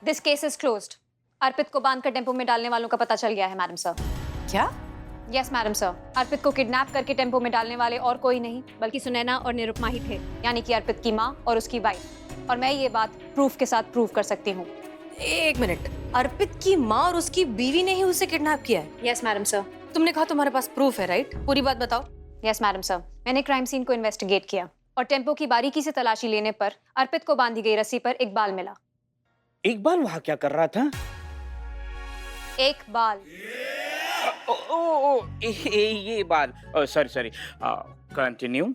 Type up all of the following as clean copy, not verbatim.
This case is closed. Arpit को बांधकर tempo में डालने वालों का पता चल गया है मैडम सर। क्या? यस मैडम सर, अर्पित को किडनैप करके टेम्पो में डालने वाले और कोई नहीं बल्कि सुनैना और निरुपमा ही थे, यानी कि अर्पित की माँ और उसकी वाइफ। और मैं ये बात प्रूफ के साथ प्रूव कर सकती हूँ। एक मिनट, अर्पित की माँ और उसकी बीवी ने ही उसे किडनैप किया है? Yes madam sir. तुमने कहा तुम्हारे पास प्रूफ है, राइट? पूरी बात बताओ। यस मैडम सर, मैंने क्राइम सीन को इन्वेस्टिगेट किया और टेम्पो की बारीकी से तलाशी लेने पर अर्पित को बांधी गई रस्सी पर एक बाल मिला। एक बाल वहाँ क्या कर रहा था? एक बाल। ये बाल। Sorry continue.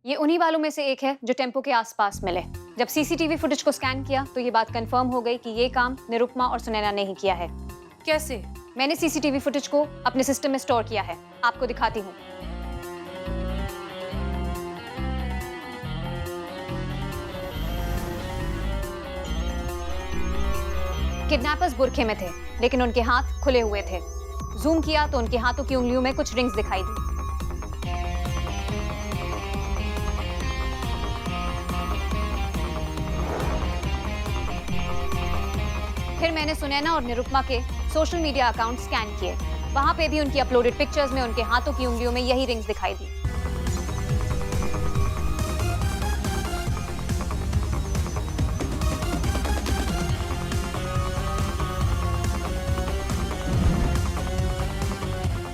ये उन्हीं बालों में से एक है जो टेम्पो के आसपास मिले। जब सीसीटीवी फुटेज को स्कैन किया तो ये बात कंफर्म हो गई कि ये काम निरुपमा और सुनैना ने ही किया है। कैसे? मैंने सीसीटीवी फुटेज को अपने सिस्टम में स्टोर किया है, आपको दिखाती हूँ। किडनैपर्स बुरखे में थे, लेकिन उनके हाथ खुले हुए थे। जूम किया तो उनके हाथों की उंगलियों में कुछ रिंग्स दिखाई दी। फिर मैंने सुनैना और निरुपमा के सोशल मीडिया अकाउंट स्कैन किए। वहां पे भी उनकी अपलोडेड पिक्चर्स में उनके हाथों की उंगलियों में यही रिंग्स दिखाई दी।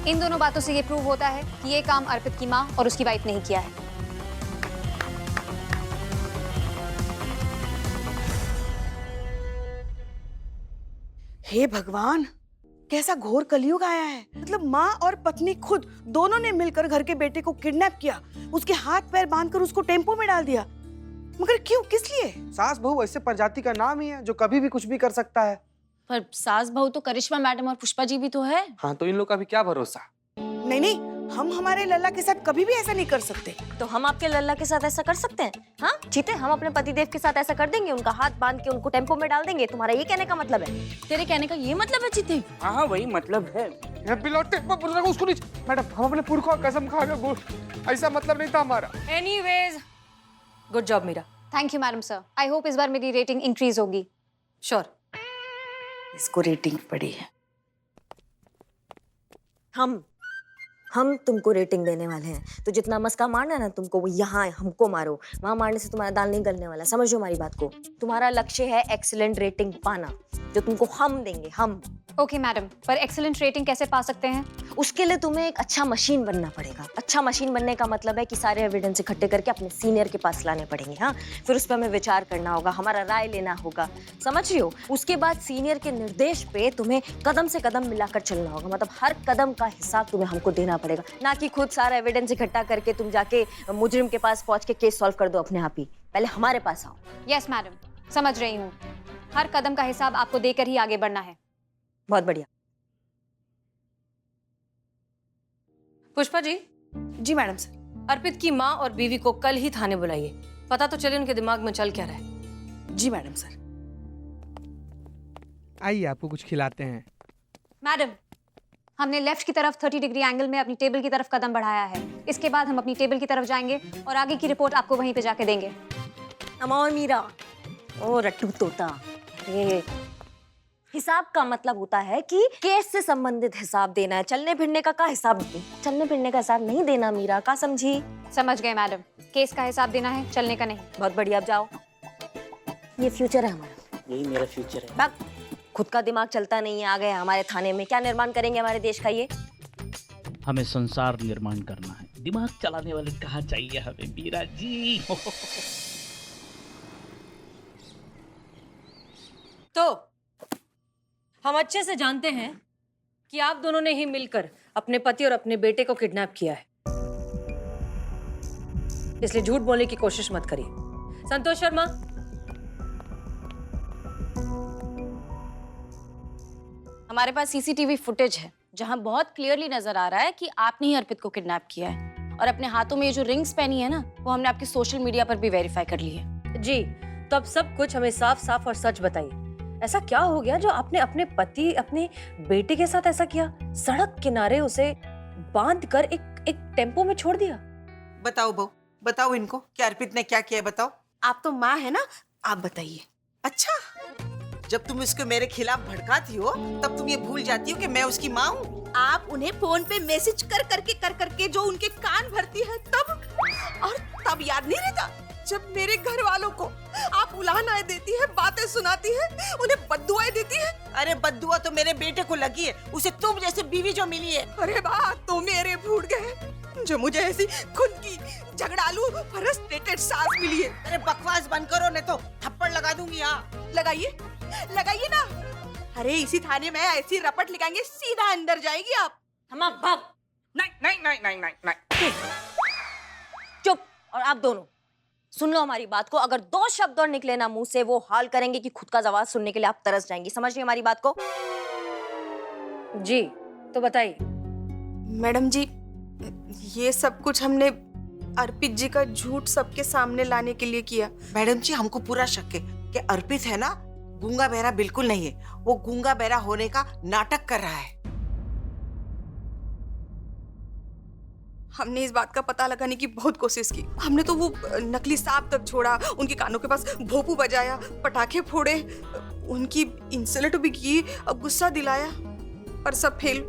इन दोनों बातों से ये प्रूव होता है कि ये काम अर्पित की माँ और उसकी वाइफ ने ही किया है। हे भगवान, कैसा घोर कलयुग आया है। मतलब माँ और पत्नी खुद दोनों ने मिलकर घर के बेटे को किडनैप किया, उसके हाथ पैर बांधकर उसको टेम्पो में डाल दिया। मगर क्यों, किस लिए? सास बहू ऐसे प्रजाति का नाम ही है जो कभी भी कुछ भी कर सकता है। पर सास बहू तो करिश्मा मैडम और पुष्पा जी भी तो है। हाँ, तो इन लोग का भी क्या भरोसा। नहीं नहीं, हम हमारे लल्ला के साथ कभी भी ऐसा नहीं कर सकते। तो हम आपके लल्ला के साथ ऐसा कर सकते हैं? हाँ जीते, हम अपने पतिदेव के साथ ऐसा कर देंगे, उनका हाथ बांध के उनको टेम्पो में डाल देंगे। तुम्हारा ये कहने का मतलब है? तेरे कहने का ये मतलब है जीते? हाँ वही मतलब है। उसको नहीं। मैडम, हम अपने पुरखों का कसम खा के, ऐसा मतलब नहीं था हमारा। Anyways, good job Meera. Thank you madam sir. I hope इस बार मेरी रेटिंग इंक्रीज होगी। श्योर। इसको रेटिंग पड़ी है। हम तुमको रेटिंग देने वाले हैं, तो जितना मस्का मारना है ना तुमको, वो यहाँ हमको मारो। वहां मारने से तुम्हारा दाल नहीं गलने वाला, समझो हमारी बात को। तुम्हारा लक्ष्य है एक्सीलेंट रेटिंग पाना, जो तुमको हम देंगे, हम। ओके मैडम, पर एक्सीलेंट रेटिंग कैसे पा सकते हैं? उसके लिए तुम्हें एक अच्छा मशीन बनना पड़ेगा। अच्छा मशीन बनने का मतलब है कि सारे एविडेंस इकट्ठे करके अपने सीनियर के पास लाने पड़ेंगे। हाँ, फिर उस पर हमें विचार करना होगा, हमारा राय लेना होगा, समझ रही हो? उसके बाद सीनियर के निर्देश पे तुम्हें कदम से कदम मिलाकर चलना होगा। मतलब हर कदम का हिसाब तुम्हें हमको देना पड़ेगा, ना कि खुद सारा एविडेंस इकट्ठा करके तुम जाके मुजरिम के पास पहुंच के केस सॉल्व कर दो अपने आप ही। पहले हमारे पास आओ। यस मैडम, समझ रही हूँ। हर कदम का हिसाब आपको देकर ही आगे बढ़ना है। बहुत बढ़िया। पुष्पा जी। जी मैडम सर। अर्पित की माँ और बीवी को कल ही थाने बुलाइए, पता तो चले उनके दिमाग में चल क्या रहा है। जी मैडम सर। आइए, आपको कुछ खिलाते हैं। मैडम, हमने लेफ्ट की तरफ 30 डिग्री एंगल में अपनी टेबल की तरफ कदम बढ़ाया है। इसके बाद हम अपनी टेबल की तरफ जाएंगे और आगे की रिपोर्ट आपको वहीं पे जाके देंगे। अमोर मीरा, ओ रट्टू तोता। अरे, हिसाब का मतलब होता है कि केस से संबंधित हिसाब देना है। चलने फिरने का हिसाब, चलने फिरने का हिसाब नहीं देना मीरा, का समझी? समझ गए मैडम, केस का हिसाब देना है, चलने का नहीं। बहुत बढ़िया, अब जाओ। ये फ्यूचर है हमारा। यही मेरा फ्यूचर है। बात खुद का दिमाग चलता नहीं है, आ गए हमारे थाने में। क्या निर्माण करेंगे हमारे देश का ये? हमें संसार निर्माण करना है, दिमाग चलाने वाले कहाँ चाहिए हमें मीरा जी। तो हम अच्छे से जानते हैं कि आप दोनों ने ही मिलकर अपने पति और अपने बेटे को किडनैप किया है, इसलिए झूठ बोलने की कोशिश मत करिए। संतोष शर्मा, हमारे पास सीसीटीवी फुटेज है जहां बहुत क्लियरली नजर आ रहा है कि आपने ही अर्पित को किडनैप किया है, और अपने हाथों में ये जो रिंग्स पहनी है ना, वो हमने आपके सोशल मीडिया पर भी वेरीफाई कर ली है। जी, तो अब सब कुछ हमें साफ साफ और सच बताइए। ऐसा क्या हो गया जो आपने अपने पति, अपने बेटे के साथ ऐसा किया? सड़क किनारे उसे बांध कर एक टेम्पो में छोड़ दिया। बताओ बहू, बताओ इनको कि अर्पित ने क्या किया है, बताओ। आप तो माँ है ना, आप बताइए। अच्छा, जब तुम उसको मेरे खिलाफ भड़काती हो तब तुम ये भूल जाती हो कि मैं उसकी माँ हूँ। आप उन्हें फोन पे मैसेज कर करके जो उनके कान भरती है तब, और तब याद नहीं रहता जब मेरे घर वालों को आप उलाहनाएं देती है, बातें सुनाती है, उन्हें बद्दुआएं देती है। अरे बद्दुआ तो मेरे बेटे को लगी है, उसे तुम जैसे बीवी जो मिली है। अरे वाह, तो मेरे भूल गए जो मुझे ऐसी खुद की झगड़ालू फ्रस्ट्रेटेड सास मिली है। अरे बकवास बंद करो नहीं तो थप्पड़ लगा दूंगी। यहाँ लगाइए लगाइए ना। अरे इसी थाने में ऐसी रपट लगाएंगे सीधा अंदर जाएगी आप। हम आप भाग। नहीं नहीं नहीं नहीं नहीं नहीं। चुप। और आप दोनों सुन लो हमारी बात को। अगर 2 शब्द और निकले ना मुंह से, वो हाल करेंगे कि खुद का आवाज सुनने के लिए आप तरस जाएंगी। समझ रही हमारी बात को? जी तो बताइए। मैडम जी, ये सब कुछ हमने अर्पित जी का झूठ सबके सामने लाने के लिए किया। मैडम जी, हमको पूरा शक है कि अर्पित है ना, गूंगा बहरा बिल्कुल नहीं है। वो गूंगा बहरा होने का नाटक कर रहा है। हमने इस बात का पता लगाने की बहुत कोशिश की। हमने तो वो नकली सांप तक छोड़ा, उनके कानों के पास भोपू बजाया, पटाखे फोड़े, उनकी इंसल्ट भी की, अब गुस्सा दिलाया, पर सब फेल।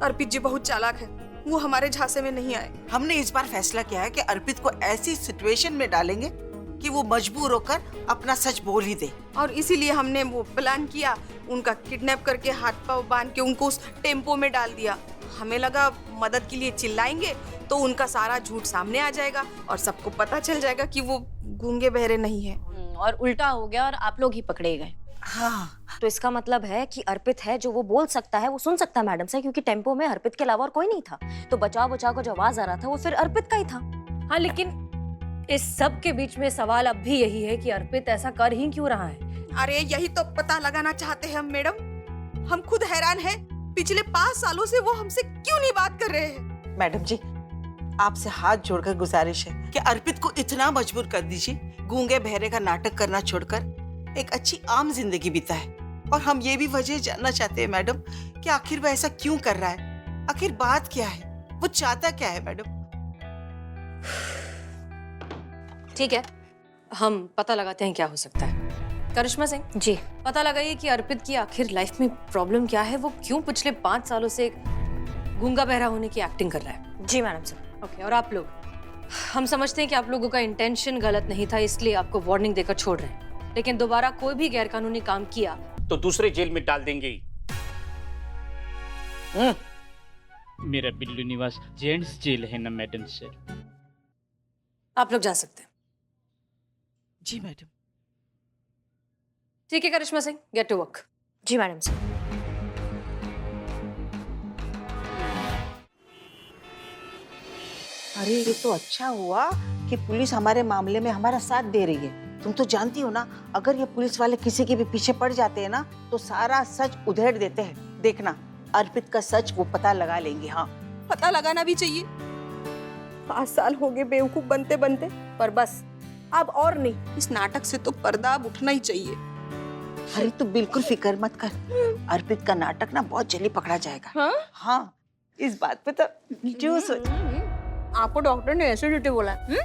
अर्पित जी बहुत चालाक है, वो हमारे झांसे में नहीं आए। हमने इस बार फैसला किया है कि अर्पित को ऐसी सिचुएशन में डालेंगे कि वो मजबूर होकर अपना सच बोल ही दे। और इसीलिए हमने वो प्लान किया, उनका किडनैप करके हाथ पांव बांध के उनको उस टेम्पो में डाल दिया। हमें लगा मदद के लिए चिल्लाएंगे तो उनका सारा झूठ सामने आ जाएगा और सबको पता चल जाएगा कि वो गूंगे बहरे नहीं है। और उल्टा हो गया और आप लोग ही पकड़े गए। हाँ, तो इसका मतलब है कि अर्पित है, जो वो बोल सकता है वो सुन सकता है मैडम से, क्योंकि टेम्पो में अर्पित के अलावा और कोई नहीं था। तो बचाव बचाव को जो आवाज आ रहा था वो फिर अर्पित का ही था। हाँ, लेकिन इस सब के बीच में सवाल अब भी यही है कि अर्पित ऐसा कर ही क्यों रहा है। अरे यही तो पता लगाना चाहते हैं हम मैडम। हम खुद हैरान हैं, पिछले 5 सालों से वो हमसे क्यों नहीं बात कर रहे हैं। मैडम जी, आपसे हाथ जोड़कर गुजारिश है कि अर्पित को इतना मजबूर कर दीजिए, गूंगे बहरे का नाटक करना छोड़कर एक अच्छी आम जिंदगी बिताए। और हम ये भी वजह जानना चाहते हैं मैडम कि आखिर वो ऐसा क्यों कर रहा है, आखिर बात क्या है, वो चाहता क्या है मैडम। ठीक है, हम पता लगाते हैं क्या हो सकता है। करिश्मा सिंह जी, पता लगाइए कि अर्पित की आखिर लाइफ में प्रॉब्लम क्या है, वो क्यों पिछले 5 सालों से गूंगा बहरा होने की एक्टिंग कर रहा है। जी मैडम सर। ओके, और आप लोग, हम समझते हैं कि आप लोगों का इंटेंशन गलत नहीं था, इसलिए आपको वार्निंग देकर छोड़ रहे हैं, लेकिन दोबारा कोई भी गैरकानूनी काम किया तो दूसरे जेल में डाल देंगे। मेरा बिल्लू निवास जेंट्स जेल है ना मैडम सर। आप लोग जा सकते हैं। जी मैडम। ठीक है Karishma Singh, get to work. जी मैडम सर। अरे ये तो अच्छा हुआ कि पुलिस हमारे मामले में हमारा साथ दे रही है। तुम तो जानती हो ना, अगर ये पुलिस वाले किसी के भी पीछे पड़ जाते हैं ना तो सारा सच उधेड़ देते हैं। देखना, अर्पित का सच वो पता लगा लेंगे। हाँ, पता लगाना भी चाहिए। 5 साल हो गए बेवकूफ बनते बनते, पर बस अब और नहीं। इस नाटक से तो पर्दा अब उठना ही चाहिए। अरे तू बिल्कुल फिक्र मत कर, अर्पित का नाटक ना बहुत जल्दी पकड़ा जाएगा। हाँ? हाँ, इस बात पे तो जो आपको डॉक्टर ने एसिडिटी बोला है।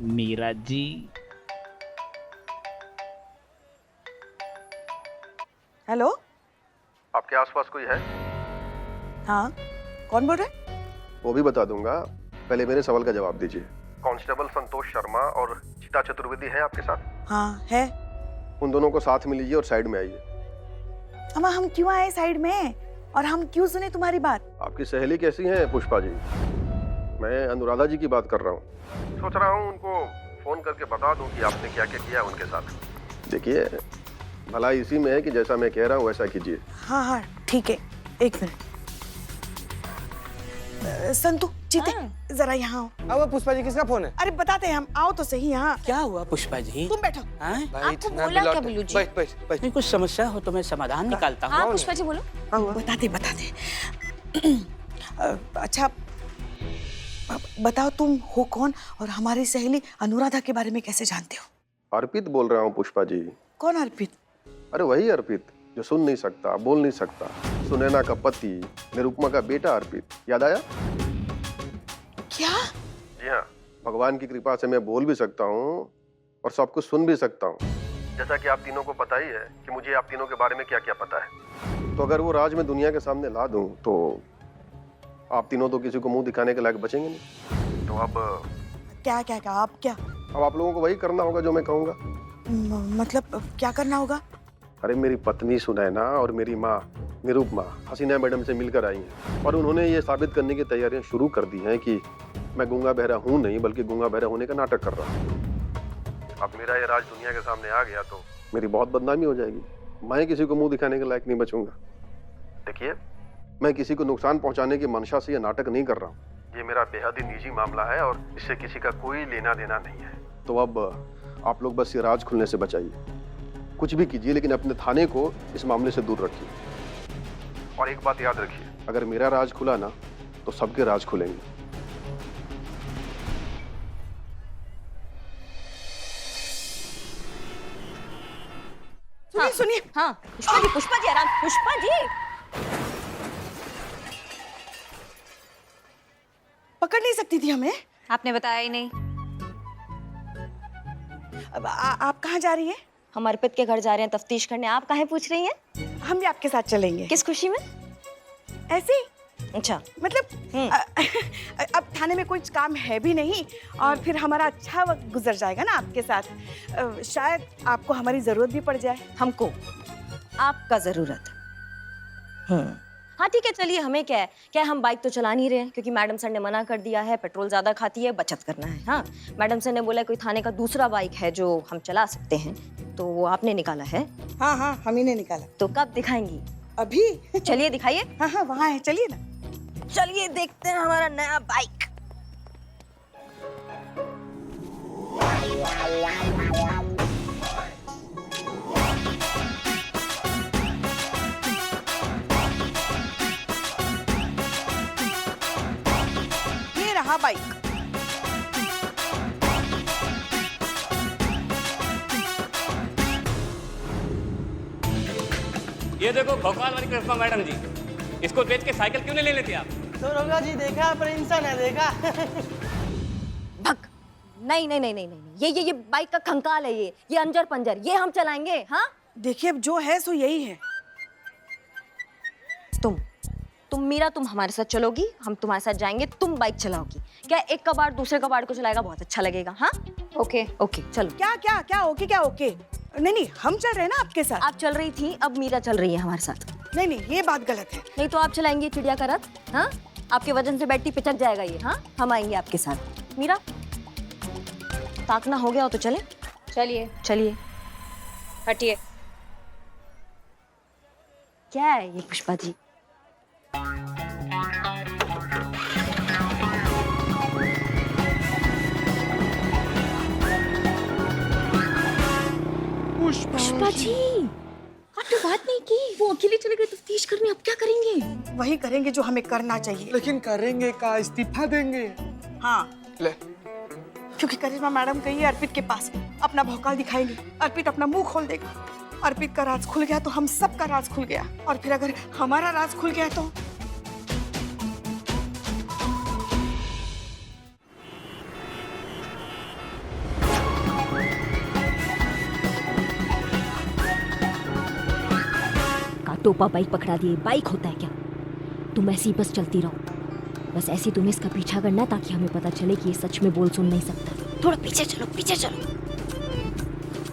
मीरा जी, हेलो, आपके आसपास कोई है? हाँ, कौन बोल रहा है? वो भी बता दूंगा, पहले मेरे सवाल का जवाब दीजिए। कांस्टेबल संतोष शर्मा और चिता चतुर्वेदी हैं आपके साथ? हाँ है। उन दोनों को साथ में लीजिए और साइड में आइए। अम्मा, हम क्यों आए साइड में, और हम क्यों सुने तुम्हारी बात? आपकी सहेली कैसी है पुष्पा जी? मैं अनुराधा जी की बात कर रहा हूँ। सोच रहा हूँ उनको फोन करके बता दूं कि आपने क्या क्या किया उनके साथ। देखिए, भला इसी में है कि जैसा मैं कह रहा हूँ वैसा कीजिए। हाँ हाँ ठीक है, 1 मिनट। संतु, चीते, जरा यहाँ आओ। अब पुष्पा जी, किसका फोन है? अरे बताते हैं हम, आओ तो सही यहाँ। क्या हुआ पुष्पा जी? तुम बैठो। आपको बोला क्या बिल्लू जी? बैठ बैठ बैठ। नहीं, कुछ समस्या हो तो मैं समाधान निकालता हूँ। हाँ पुष्पा जी बोलो। बताते। अच्छा बताओ, तुम हो कौन और हमारी सहेली अनुराधा के बारे में कैसे जानते हो? अर्पित बोल रहा हूँ पुष्पा जी। कौन अर्पित? अरे वही अर्पित जो सुन नहीं सकता, बोल नहीं सकता, सुनैना का पति, निरुपमा का बेटा अर्पित। याद आया? क्या? जी हाँ, भगवान की कृपा से मैं बोल भी सकता हूँ और सब कुछ सुन भी सकता हूँ। जैसा कि आप तीनों को पता ही है कि मुझे आप तीनों के बारे में क्या क्या पता है। तो अगर वो राज मैं दुनिया के सामने ला दूँ तो आप तीनों तो किसी को मुंह दिखाने के लायक बचेंगे नहीं। तो अब क्या क्या क्या आप क्या अब आप लोगों को वही करना होगा जो मैं कहूँगा। मतलब क्या करना होगा? अरे मेरी पत्नी सुनैना और मेरी माँ निरुपमा हसीना मैडम से मिलकर आई हैं और उन्होंने ये साबित करने की तैयारियां शुरू कर दी हैं कि मैं गूंगा बहरा हूँ नहीं बल्कि गूंगा बहरा होने का नाटक कर रहा हूँ। अब मेरा ये राज दुनिया के सामने आ गया तो मेरी बहुत बदनामी हो जाएगी। मैं किसी को मुंह दिखाने के लायक नहीं बचूंगा। देखिए, मैं किसी को नुकसान पहुंचाने की मंशा से ये नाटक नहीं कर रहा हूँ। ये मेरा बेहद ही निजी मामला है और इससे किसी का कोई लेना देना नहीं है। तो अब आप लोग बस ये राज खुलने से बचाइए। कुछ भी कीजिए लेकिन अपने थाने को इस मामले से दूर रखिए। और एक बात याद रखिए, अगर मेरा राज खुला ना तो सबके राज खुलेंगे। सुनिए सुनिए। हाँ पुष्पा जी आराम। पुष्पा जी पकड़ नहीं सकती थी हमें? आपने बताया ही नहीं। अब आप कहाँ जा रही हैं? हम अर्पित के घर जा रहे हैं तफ्तीश करने। आप काहे पूछ रही हैं? हम भी आपके साथ चलेंगे। किस खुशी में? ऐसे ही। अच्छा मतलब अब थाने में कुछ काम है भी नहीं और फिर हमारा अच्छा वक्त गुजर जाएगा ना आपके साथ। शायद आपको हमारी जरूरत भी पड़ जाए। हमको आपका जरूरत। हाँ ठीक है चलिए, हमें क्या है, क्या हम बाइक तो चला नहीं रहे हैं क्योंकि मैडम सर ने मना कर दिया है, पेट्रोल ज्यादा खाती है, बचत करना है। हाँ मैडम सर ने बोला कोई थाने का दूसरा बाइक है जो हम चला सकते हैं, तो वो आपने निकाला है। हाँ हाँ हम ही ने निकाला। तो कब दिखाएंगी? अभी। चलिए दिखाइए। हाँ हाँ वहाँ है, चलिए ना। चलिए देखते हैं हमारा नया बाइक। ये रहा बाइक। ये देखो भोपाल वाली कृष्णा मैडम जी, इसको बेच के साइकिल क्यों नहीं ले लेते आप? तो रोगा जी देखा पर इंसान है देखा। भग। नहीं नहीं नहीं नहीं नहीं, ये बाइक का खंकाल है, ये अंजर पंजर, ये हम चलाएंगे। हाँ देखिए अब जो है सो यही है। तुम मीरा तुम हमारे साथ चलोगी, हम तुम्हारे साथ जाएंगे, तुम बाइक चलाओगी। क्या एक कबाड़ दूसरे कबाड़ को चलाएगा, बहुत अच्छा लगेगा। हाँ ओके ओके चलो। क्या क्या क्या ओके क्या ओके? नहीं नहीं हम चल रहे हैं ना आपके साथ। आप चल रही थी, अब मीरा चल रही है हमारे साथ। नहीं नहीं ये बात गलत है। नहीं तो आप चलाएंगे चिड़िया का रथ? हाँ आपके वजन से बैटरी पिचक जाएगा ये। हाँ हम आएंगे आपके साथ। मीरा ताकना हो गया हो तो चले। चलिए चलिए हटिए। क्या है ये पुष्पा जी? पुष्पा जी आपने बात नहीं की, वो अकेले चले गए तफ्तीश करने, अब क्या करेंगे? वही करेंगे जो हमें करना चाहिए। लेकिन करेंगे का, इस्तीफा देंगे। हाँ ले क्योंकि करिश्मा मैडम गई है अर्पित के पास, अपना भौकाल दिखाएंगे, अर्पित अपना मुंह खोल देगा। अर्पित का राज खुल गया तो हम सब का राज खुल गया, और फिर अगर हमारा राज खुल गया तो टोपा बाइक पकड़ा दिए। बाइक होता है क्या? तुम ऐसी बस चलती रहो, बस ऐसे तुम्हें इसका पीछा करना ताकि हमें पता चले कि ये सच में बोल सुन नहीं सकता। थोड़ा पीछे चलो पीछे चलो।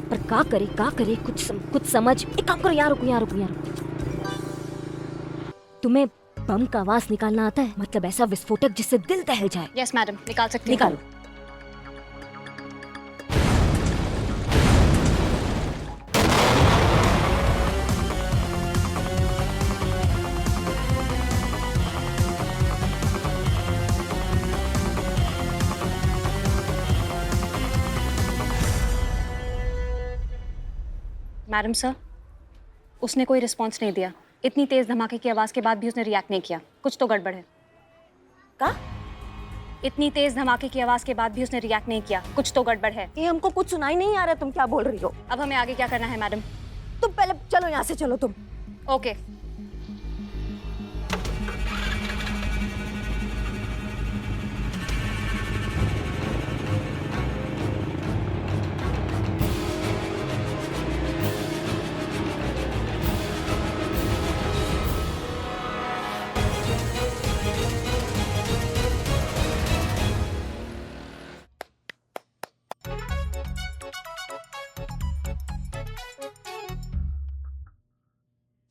पर का करे कुछ समझ। एक काम करो, यहाँ रुको। तुम्हें बम का आवाज निकालना आता है? मतलब ऐसा विस्फोटक जिससे दिल दहल जाए। यस मैडम निकाल सकती हूँ। निकालो। मैडम सर उसने कोई रिस्पॉन्स नहीं दिया। इतनी तेज धमाके की आवाज के बाद भी उसने रिएक्ट नहीं किया। कुछ तो गड़बड़ है। का? इतनी तेज धमाके की आवाज के बाद भी उसने रिएक्ट नहीं किया। कुछ तो गड़बड़ है। ये हमको कुछ सुनाई नहीं आ रहा, तुम क्या बोल रही हो? अब हमें आगे क्या करना है मैडम? तुम पहले चलो यहाँ से, चलो तुम। ओके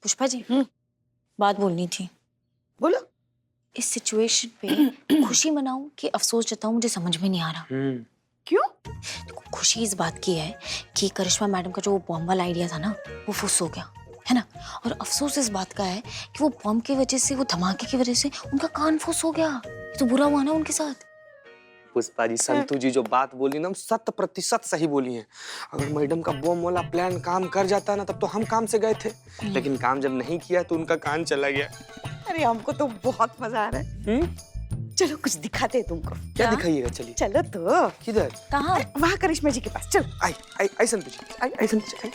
पुष्पा जी बात बोलनी थी। बोलो। इस सिचुएशन पे खुशी मनाऊं कि अफसोस जताऊं, मुझे समझ में नहीं आ रहा। क्यों? देखो, खुशी इस बात की है कि करिश्मा मैडम का जो बॉम्ब वाला आइडिया था ना, वो फुस हो गया है ना। और अफसोस इस बात का है कि वो बॉम्ब की वजह से, वो धमाके की वजह से उनका कान फुस हो गया। तो बुरा हुआ ना उनके साथ। पुष्पा जी, संतू जी जो बात बोली ना 100% सही बोली है। अगर मैडम का बॉम्ब वाला प्लान काम कर जाता ना, तब तो हम काम से गए थे, लेकिन काम जब नहीं किया तो उनका कान चला गया। अरे हमको तो बहुत मजा आ रहा है। चलो कुछ दिखाते हैं तुमको। क्या दिखाइएगा? चलिए। चलो तो। किधर? कहाँ? वहाँ करिश्मा जी के पास। चलो। आई आई आई संतू जी, आई आई संतू जी, आई।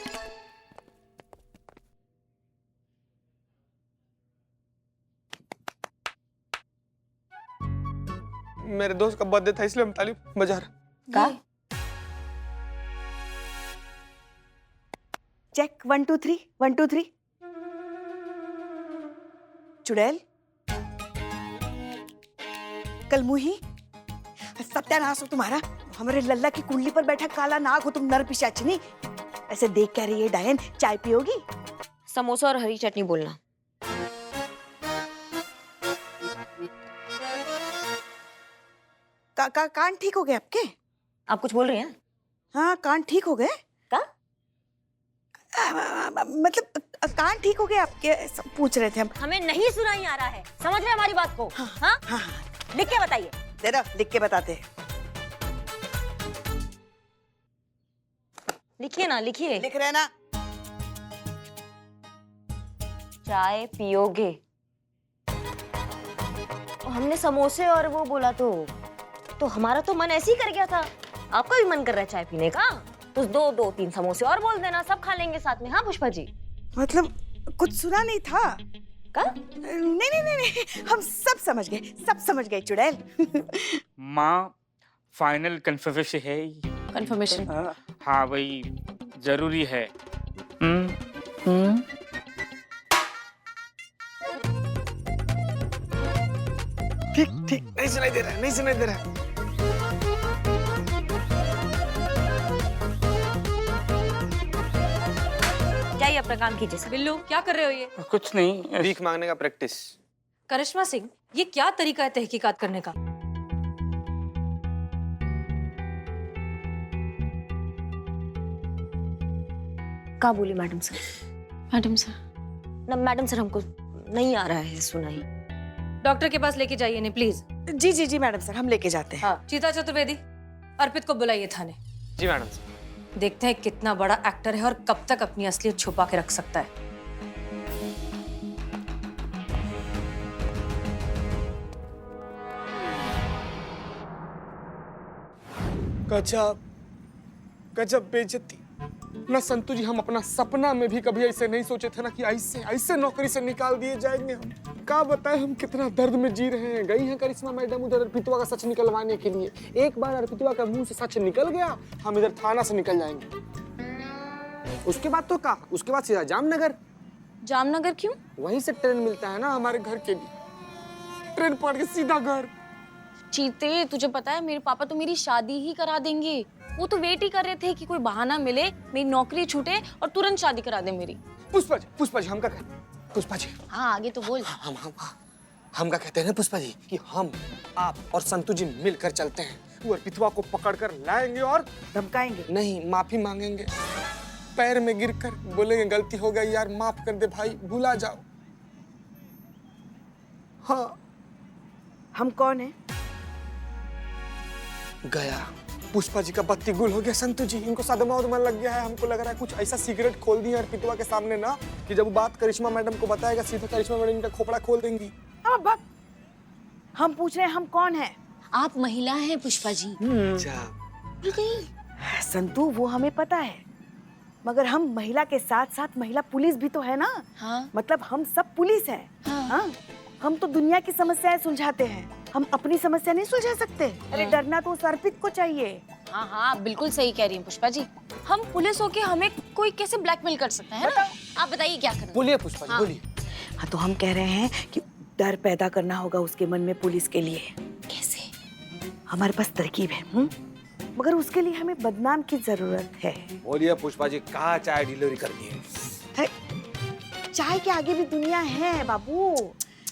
मेरे दोस्त का बर्थडे था इसलिए हम ताली बजा रहे। का? चेक 1 2 3 1 2 3। चुड़ैल, कलमुही, सत्यानाश हो तुम्हारा। हमारे लल्ला की कुंडली पर बैठा काला नाग हो तुम, नर पिशाचिनी। ऐसे देख क्या रही है डायन? चाय पियोगी? समोसा और हरी चटनी बोलना। कान ठीक हो गए आपके? आप कुछ बोल रही हैं? हाँ, कान ठीक हो गए? का? मतलब कान ठीक हो गए आपके, पूछ रहे थे हम। हमें नहीं सुनाई आ रहा है, समझ रहे हमारी बात को? हाँ? हाँ। लिख के बताइए। दे दो, लिख के बताते हैं। लिखिए ना, लिखिए। लिख रहे ना? चाय पियोगे? हमने समोसे और वो बोला तो हमारा तो मन ऐसे ही कर गया था। आपका भी मन कर रहा है चाय पीने का? तो दो 3 समोसे और बोल देना, सब खा लेंगे साथ में। हाँ पुष्पा जी? मतलब कुछ सुना नहीं था का? नहीं, हम सब समझ गए चुड़ैल। माँ, फाइनल कंफर्मेशन है। कंफर्मेशन? हाँ वही जरूरी है। ठीक, नहीं सुनाई दे रहा है, नहीं सुनाई दे रहा है। जाइए अपना काम कीजिए। बिल्लू, क्या कर रहे हो ये? कुछ नहीं, भीख मांगने का प्रैक्टिस। करिश्मा सिंह, ये क्या तरीका है तहकीकात करने का? क्या बोली मैडम सर? Madam sir? ना मैडम सर, हमको नहीं आ रहा है सुनाई। डॉक्टर के पास लेके जाइए नहीं प्लीज। जी मैडम सर, हम लेके जाते हैं। हाँ, चीता चतुर्वेदी, अर्पित को बुलाइए थाने। जी मैडम सर। देखते हैं कितना बड़ा एक्टर है और कब तक अपनी असलियत छुपा के रख सकता है। गजब बेइज्जती। ना संतू जी, हम अपना सपना में भी कभी ऐसे नहीं सोचे थे ना कि ऐसे नौकरी से निकाल दिए जाएंगे हम। क्या बताएं हम कितना दर्द में जी रहे हैं। गई हैं करिश्मा मैडम उधर अर्पितवा का सच निकलवाने के लिए। एक बार अर्पितवा का मुंह से सच निकल गया, हम इधर थाना से निकल जाएंगे। उसके बाद तो कहा, उसके बाद सीधा जामनगर। जामनगर क्यों? वहीं से ट्रेन मिलता है ना हमारे घर के लिए। ट्रेन पकड़ के सीधा घर। चीते, तुझे पता है मेरे पापा तो मेरी शादी ही करा देंगे। वो तो वेट ही कर रहे थे कि कोई बहाना मिले, मेरी नौकरी छूटे और तुरंत शादी करा दे मेरी। पुष्पा जी, हम क्या कहते हैं? पुष्पा जी, हाँ आगे तो बोल। हम क्या कहते हैं ना पुष्पा जी, कि हम, आप और संतू जी मिलकर चलते हैं। वो अर्पितवा को पकड़कर लाएंगे और धमकाएंगे नहीं, माफी मांगेंगे। पैर में गिरकर बोलेंगे गलती हो गई यार, माफ कर दे भाई, भुला जाओ। हाँ। हम कौन है? गया। पुष्पा जी का बत्ती गुल हो गया संतू जी, इनको सदमा उदमा लग गया है। हमको लग रहा है कुछ ऐसा सिगरेट खोल दिया अर्पितवा के सामने ना, कि जब बात करिश्मा मैडम को बताएगा सीधा करिश्मा मैडम का खोपड़ा खोल देंगी। हम पूछ रहे हैं हम कौन है? आप महिला हैं पुष्पा जी। संतू, वो हमें पता है, मगर हम महिला के साथ साथ महिला पुलिस भी तो है ना। हाँ। मतलब हम सब पुलिस है। हाँ। हम तो दुनिया की समस्याएं सुलझाते हैं, हम अपनी समस्या नहीं सुलझा सकते। अरे डरना तो उस अर्पित को चाहिए। हाँ हाँ, बिल्कुल सही कह रही हैं पुष्पा जी। हम पुलिस होके हमें कोई कैसे ब्लैकमेल कर सकता है ना? आप बताइए क्या करना। बोलिए पुष्पा जी, बोलिए। हाँ, तो हम कह रहे हैं कि डर पैदा करना होगा उसके मन में पुलिस के लिए। कैसे? हमारे पास तरकीब है, मगर उसके लिए हमें बदनाम की जरूरत है। बोलिए पुष्पा जी, कहाँ चाय डिलीवरी करनी है? चाय के आगे भी दुनिया है बाबू।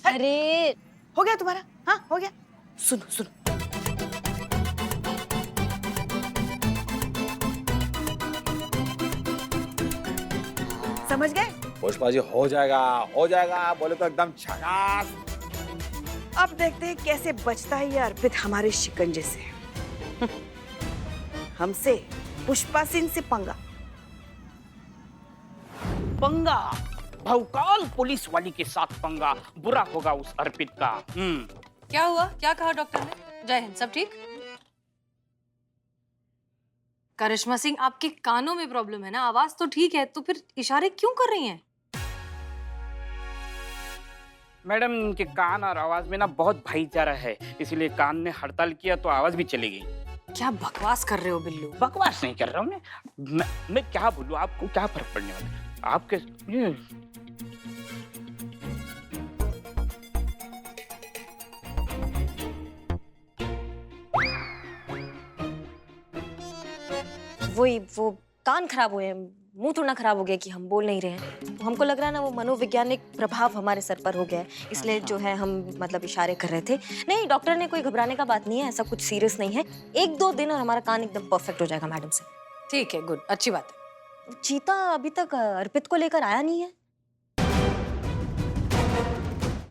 अरे हो गया तुम्हारा? हाँ हो गया। सुनो सुनो, समझ गए? पुष्पा जी हो जाएगा बोले तो एकदम झकास। अब देखते हैं कैसे बचता है ये अर्पित हमारे शिकंजे से। हमसे पुष्पा सिंह से पंगा। पंगा, भौकाल पुलिस वाली के साथ पंगा, बुरा होगा उस अर्पित का। क्या हुआ? क्या कहा डॉक्टर ने? जय हिंद, सब ठीक? करिश्मा सिंह, आपके कानों में प्रॉब्लम है ना? आवाज तो ठीक है, तो फिर इशारे क्यों कर रही हैं? मैडम इनके कान और आवाज में ना बहुत भाईचारा है, इसलिए कान ने हड़ताल किया तो आवाज भी चली गई। क्या बकवास कर रहे हो बिल्लू? बकवास नहीं कर रहा हूँ मैं क्या बोलूँ, आपको क्या फर्क पड़ने वाला है? आपके वो कान खराब हुए हैं, मुंह थोड़ा खराब हो गया कि हम बोल नहीं रहे हैं। तो हमको लग रहा है ना वो मनोवैज्ञानिक प्रभाव हमारे सर पर हो गया है, इसलिए जो है हम मतलब इशारे कर रहे थे। नहीं, डॉक्टर ने कोई घबराने का बात नहीं है, ऐसा कुछ सीरियस नहीं है। 1-2 दिन और हमारा कान एकदम परफेक्ट हो जाएगा मैडम से। ठीक है, गुड, अच्छी बात है। चीता अभी तक अर्पित को लेकर आया नहीं है।